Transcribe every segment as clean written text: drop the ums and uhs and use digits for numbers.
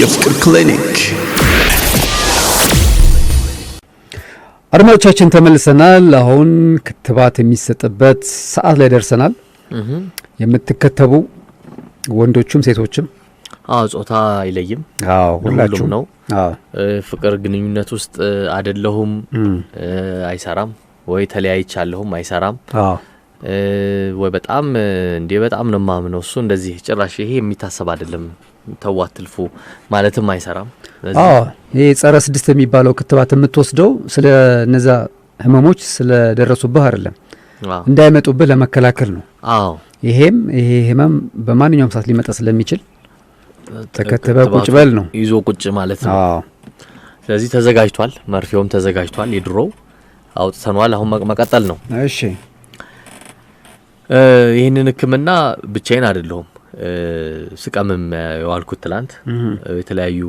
የፍቅር ክሊኒክ አድማጮቻችን ተመልሰናል። አሁን ክትባት የሚሰጥበት ሰዓት ላይ ደርሰናል። የምትከተቡ ወንዶችም ሴቶችም ጾታ አይለይም። ሁላችሁም ነው። ፍቅር ግንኙነት ውስጥ አይደለሁም አይሰራም፣ ወይ ተለያይቻለሁም አይሰራም፣ ወይ በጣም ነው ማምነው እሱ እንደዚህ ጭራሽ ይሄ የሚታሰብ አይደለም ተዋትልፉ ማለትም አይሰራም። ይሄ ጸረ 6 የሚባለው ክትባት የምትወስደው ስለ እነዛ ህመሞች ስለ ደረሱብህ አይደለም፣ እንዳይመጡብህ ለመከላከል ነው። ይሄ ህመም በማንኛውም ሰዓት ሊመጣ ስለሚችል ተከተበ ቁጭ በል ነው፣ ይዞ ቁጭ ማለት ነው። ስለዚህ ተዘጋጅቷል፣ መርፌውም ተዘጋጅቷል፣ የድሮው አውጥተናል። አሁን መቀጠል ነው። እሺ ይሄንን ህክምና ብቻዬን አይደለሁም ስቀምም የዋልኩት ትላንት የተለያዩ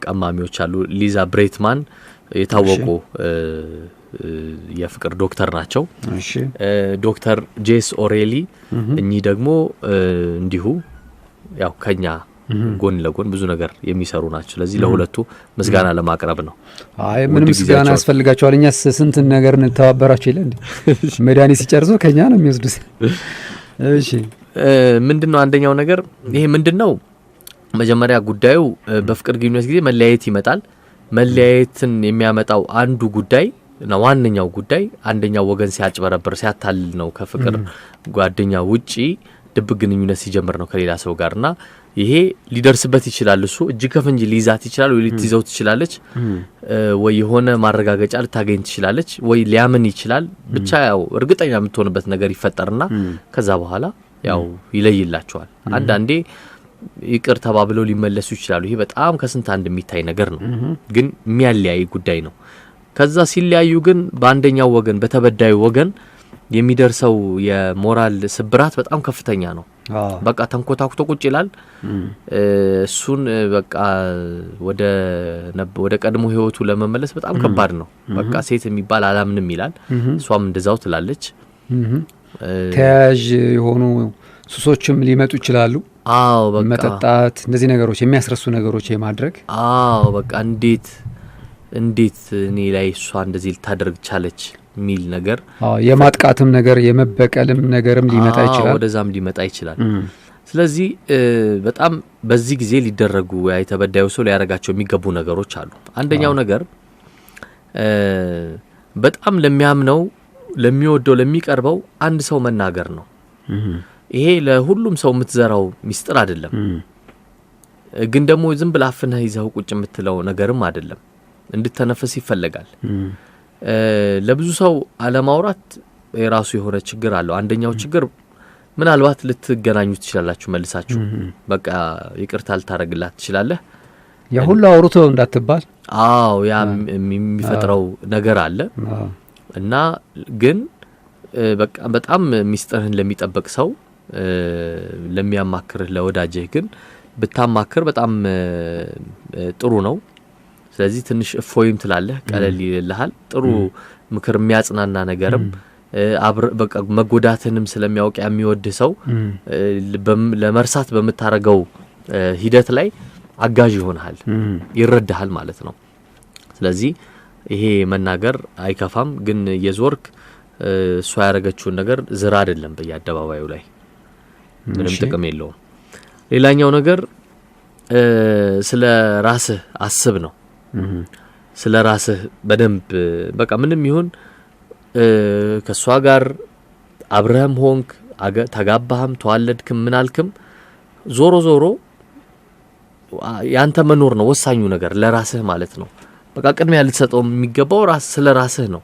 ቀማሚዎች አሉ። ሊዛ ብሬትማን የታወቁ የፍቅር ዶክተር ናቸው። እሺ ዶክተር ጄስ ኦሬሊ እኚህ ደግሞ እንዲሁ ያው ከኛ ጎን ለጎን ብዙ ነገር የሚሰሩ ናቸው። ስለዚህ ለሁለቱ ምስጋና ለማቅረብ ነው። ምንም ምስጋና ያስፈልጋቸዋል። እኛስ ስንት ነገር እንተባበራቸው ይላል እንዴ? መድኃኒት ሲጨርሱ ከኛ ነው የሚወስዱት። እሺ ምንድነው አንደኛው ነገር ይሄ ምንድነው? መጀመሪያ ጉዳዩ በፍቅር ግንኙነት ጊዜ መለያየት ይመጣል። መለያየትን የሚያመጣው አንዱ ጉዳይ ነው። ዋንኛው ጉዳይ አንደኛው ወገን ሲያጭበረብር ሲያታልል ነው። ከፍቅር ጓደኛ ውጪ ድብቅ ግንኙነት ሲጀምር ነው ከሌላ ሰው ጋርና ይሄ ሊደርስበት ይችላል። እሱ እጅ ከፍንጅ ሊይዛት ይችላል፣ ወይ ልትይዘው ትችላለች፣ ወይ የሆነ ማረጋገጫ ልታገኝ ትችላለች፣ ወይ ሊያምን ይችላል። ብቻ ያው እርግጠኛ የምትሆንበት ነገር ይፈጠርና ከዛ በኋላ ያው ይለይላቸዋል። አንዳንዴ ይቅር ተባብለው ሊመለሱ ይችላሉ። ይሄ በጣም ከስንት አንድ የሚታይ ነገር ነው፣ ግን የሚያለያይ ጉዳይ ነው። ከዛ ሲለያዩ ግን በአንደኛው ወገን በተበዳዩ ወገን የሚደርሰው የሞራል ስብራት በጣም ከፍተኛ ነው። በቃ ተንኮታኩቶ ቁጭ ይላል። እሱን በቃ ወደ ቀድሞ ህይወቱ ለመመለስ በጣም ከባድ ነው። በቃ ሴት የሚባል አላምንም ይላል፣ እሷም እንደዛው ትላለች። ተያዥ የሆኑ ሱሶችም ሊመጡ ይችላሉ። በቃ መጠጣት፣ እንደዚህ ነገሮች የሚያስረሱ ነገሮች የማድረግ በቃ እንዴት እኔ ላይ እሷ እንደዚህ ልታደርግ ቻለች ሚል ነገር የማጥቃትም ነገር የመበቀልም ነገርም ሊመጣ ይችላል፣ ወደዛም ሊመጣ ይችላል። ስለዚህ በጣም በዚህ ጊዜ ሊደረጉ የተበዳዩ ሰው ሊያረጋቸው የሚገቡ ነገሮች አሉ። አንደኛው ነገር በጣም ለሚያምነው ለሚወደው ለሚቀርበው አንድ ሰው መናገር ነው። ይሄ ለሁሉም ሰው የምትዘራው ሚስጥር አይደለም፣ ግን ደግሞ ዝም ብለህ አፍነህ ይዘው ቁጭ የምትለው ነገርም አይደለም። እንድትተነፍስ ይፈልጋል። ለብዙ ሰው አለማውራት የራሱ የሆነ ችግር አለው። አንደኛው ችግር ምናልባት ልትገናኙ ትችላላችሁ መልሳችሁ፣ በቃ ይቅርታ ልታረግላት ትችላለህ። ያ ሁሉ አውርቶ እንዳትባል ያ የሚፈጥረው ነገር አለ እና ግን በቃ በጣም ሚስጥርህን ለሚጠብቅ ሰው ለሚያማክርህ ለወዳጅህ ግን ብታማክር በጣም ጥሩ ነው። ስለዚህ ትንሽ እፎይም ትላለህ፣ ቀለል ይልልሃል። ጥሩ ምክር የሚያጽናና ነገርም በቃ መጎዳትንም ስለሚያውቅ የሚወድ ሰው ለመርሳት በምታረገው ሂደት ላይ አጋዥ ይሆናል፣ ይረዳሃል ማለት ነው። ስለዚህ ይሄ መናገር አይከፋም፣ ግን የዞርክ እሷ ያረጋችውን ነገር ዝራ አይደለም በየአደባባዩ ላይ ምንም ጥቅም የለውም። ሌላኛው ነገር ስለ ራስህ አስብ ነው። ስለ ራስህ በደንብ በቃ ምንም ይሁን ከሷ ጋር አብረህም ሆንክ ተጋባህም ተዋለድክም ምናልክም ዞሮ ያንተ መኖር ነው ወሳኙ ነገር ለራስህ ማለት ነው። በቃ ቅድሚያ ልትሰጠው የሚገባው ስለ ራስህ ነው።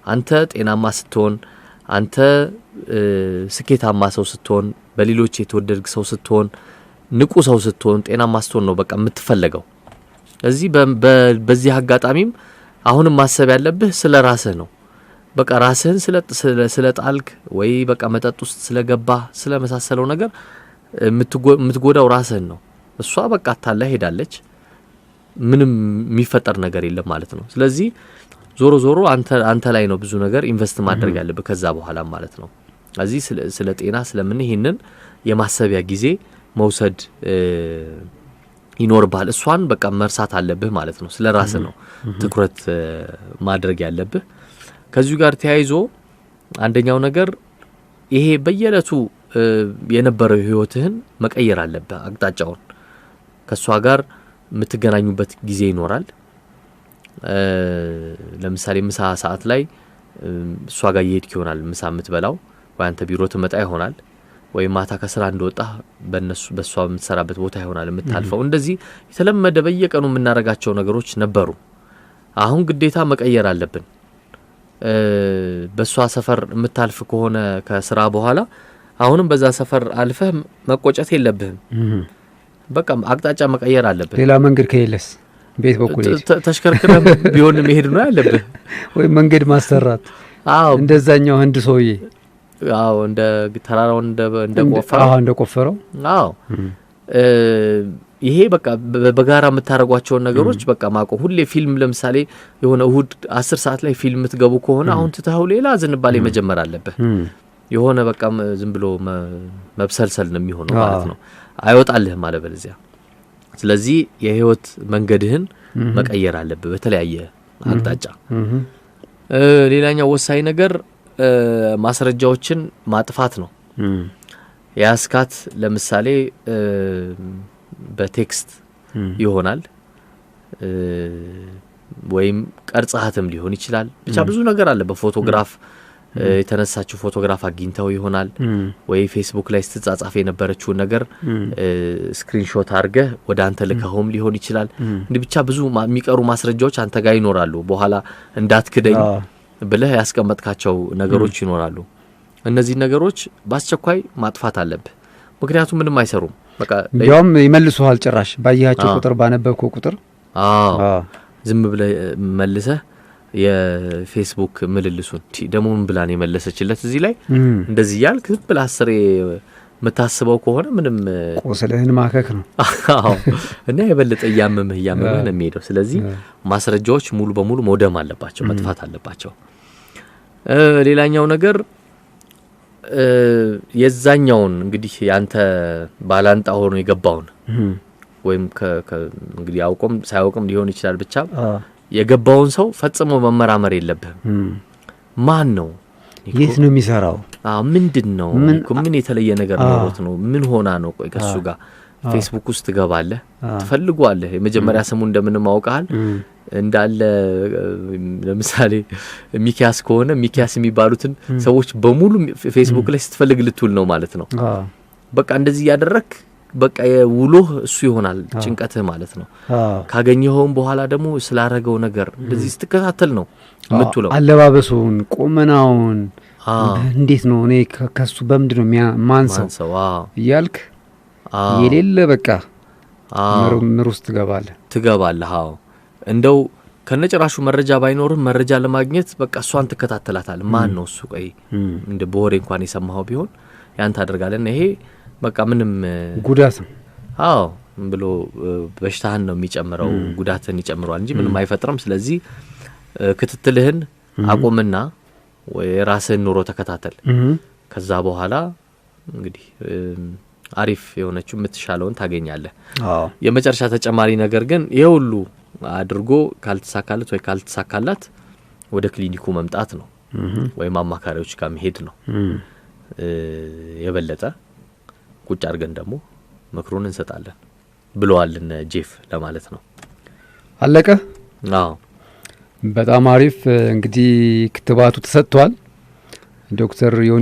አንተ ጤናማ ስትሆን፣ አንተ ስኬታማ ሰው ስትሆን፣ በሌሎች የተወደድክ ሰው ስትሆን፣ ንቁ ሰው ስትሆን፣ ጤናማ ስትሆን ነው በቃ የምትፈልገው። እዚህ በዚህ አጋጣሚም አሁንም ማሰብ ያለብህ ስለ ራስህ ነው። በቃ ራስህን ስለ ጣልክ ወይ በቃ መጠጥ ውስጥ ስለገባህ ስለመሳሰለው ነገር የምትጎዳው ራስህን ነው። እሷ በቃ ታላ ሄዳለች፣ ምንም የሚፈጠር ነገር የለም ማለት ነው። ስለዚህ ዞሮ አንተ ላይ ነው ብዙ ነገር ኢንቨስት ማድረግ ያለብህ ከዛ በኋላ ማለት ነው። እዚህ ስለ ጤና ስለምን ይሄንን የማሰቢያ ጊዜ መውሰድ ይኖርባል። እሷን በቃ መርሳት አለብህ ማለት ነው። ስለ ራስህ ነው ትኩረት ማድረግ ያለብህ። ከዚሁ ጋር ተያይዞ አንደኛው ነገር ይሄ በየለቱ የነበረው ህይወትህን መቀየር አለብህ። አቅጣጫውን ከሷ ጋር የምትገናኙበት ጊዜ ይኖራል። ለምሳሌ ምሳ ሰዓት ላይ እሷ ጋር እየሄድክ ይሆናል ምሳ የምትበላው፣ ወይ አንተ ቢሮ ትመጣ ይሆናል፣ ወይ ማታ ከስራ እንደወጣ በሷ የምትሰራበት ቦታ ይሆናል የምታልፈው። እንደዚህ የተለመደ በየቀኑ የምናረጋቸው ነገሮች ነበሩ። አሁን ግዴታ መቀየር አለብን። በሷ ሰፈር የምታልፍ ከሆነ ከስራ በኋላ አሁንም በዛ ሰፈር አልፈህ መቆጨት የለብህም። በቃ አቅጣጫ መቀየር አለብን። ሌላ መንገድ ከየለስ ቤት በኩል ተሽከርክረህ ቢሆን መሄድ ነው ያለብህ፣ ወይ መንገድ ማሰራት። እንደዛኛው ህንድ ሰውዬ እንደ ተራራው እንደቆፈረው ይሄ በቃ በጋራ የምታረጓቸው ነገሮች በቃ ማቆም። ሁሌ ፊልም ለምሳሌ የሆነ እሁድ 10 ሰዓት ላይ ፊልም የምትገቡ ከሆነ አሁን ትተኸው ሌላ ዝንባሌ መጀመር አለብህ። የሆነ በቃ ዝም ብሎ መብሰልሰል ነው የሚሆነው ማለት ነው። አይወጣልህም ማለት በለዚያ። ስለዚህ የህይወት መንገድህን መቀየር አለብህ በተለያየ አቅጣጫ። ሌላኛው ወሳኝ ነገር ማስረጃዎችን ማጥፋት ነው። ያስካት ለምሳሌ በቴክስት ይሆናል ወይም ቀርጻሃትም ሊሆን ይችላል። ብቻ ብዙ ነገር አለ። በፎቶግራፍ የተነሳችው ፎቶግራፍ አግኝተው ይሆናል፣ ወይ ፌስቡክ ላይ ስትጻጻፍ የነበረችው ነገር ስክሪንሾት አድርገህ ወደ አንተ ልከውም ሊሆን ይችላል። እንዲህ ብቻ ብዙ የሚቀሩ ማስረጃዎች አንተ ጋር ይኖራሉ። በኋላ እንዳትክደኝ ብለህ ያስቀመጥካቸው ነገሮች ይኖራሉ። እነዚህ ነገሮች በአስቸኳይ ማጥፋት አለብህ። ምክንያቱም ምንም አይሰሩም። በቃ ያውም ይመልሱሃል። ጭራሽ ባያቸው ቁጥር ባነበብከው ቁጥር ዝም ብለህ መልሰህ የፌስቡክ ምልልሱን ደሞ ምን ብላን የመለሰችለት እዚህ ላይ እንደዚህ ያልክ ዝም ብለህ አስሬ መታስበው ከሆነ ምንም ቆስለህን ማከክ ነው። እና የበለጠ ያመመህ ነው የሚሄደው። ስለዚህ ማስረጃዎች ሙሉ በሙሉ መውደም አለባቸው፣ መጥፋት አለባቸው። ሌላኛው ነገር የዛኛውን እንግዲህ ያንተ ባላንጣ ሆኖ የገባውን ወይም እንግዲህ ያውቆም ሳይውቅም ሊሆን ይችላል፣ ብቻ የገባውን ሰው ፈጽሞ መመራመር የለብህም። ማን ነው? የት ነው የሚሰራው? ምንድነው? ምን የተለየ ነገር ኖሮት ነው? ምን ሆና ነው? ቆይ ከሱ ጋር ፌስቡክ ውስጥ ገባለህ፣ ትፈልጓለህ። የመጀመሪያ ስሙ እንደምንም አውቃል እንዳለ። ለምሳሌ ሚኪያስ ከሆነ ሚኪያስ የሚባሉትን ሰዎች በሙሉ ፌስቡክ ላይ ስትፈልግ ልትውል ነው ማለት ነው። በቃ እንደዚህ ያደረክ በቃ የውሎህ እሱ ይሆናል ጭንቀትህ ማለት ነው። ካገኘኸው በኋላ ደግሞ ስላረገው ነገር እንደዚህ ስትከታተል ነው የምትውለው። አለባበሱን፣ ቁመናውን እንዴት ነው እኔ ከሱ በምንድን ነው ማንሰው እያልክ የሌለ በቃ ምርምር ውስጥ ትገባለህ። እንደው ከነጭራሹ መረጃ ባይኖርም መረጃ ለማግኘት በቃ እሷን ትከታተላታለህ። ማን ነው እሱ? ቆይ እንደ በወሬ እንኳን የሰማኸው ቢሆን ያን ታደርጋለህ። ይሄ በቃ ምንም ጉዳት ነው ብሎ በሽታህን ነው የሚጨምረው፣ ጉዳትን ይጨምራል እንጂ ምንም አይፈጥርም። ስለዚህ ክትትልህን አቁምና ወይ ራስህን ኑሮ ተከታተል። ከዛ በኋላ እንግዲህ አሪፍ የሆነችው የምትሻለውን ታገኛለህ። የመጨረሻ ተጨማሪ ነገር ግን ይሄውሉ አድርጎ ካልተሳካለት ወይ ካልተሳካላት ወደ ክሊኒኩ መምጣት ነው ወይም አማካሪዎች ጋር መሄድ ነው። የበለጠ ቁጭ አድርገን ደግሞ ምክሩን እንሰጣለን ብለዋልን ጄፍ ለማለት ነው። አለቀ። በጣም አሪፍ። እንግዲህ ክትባቱ ተሰጥቷል። ዶክተር ዮኒ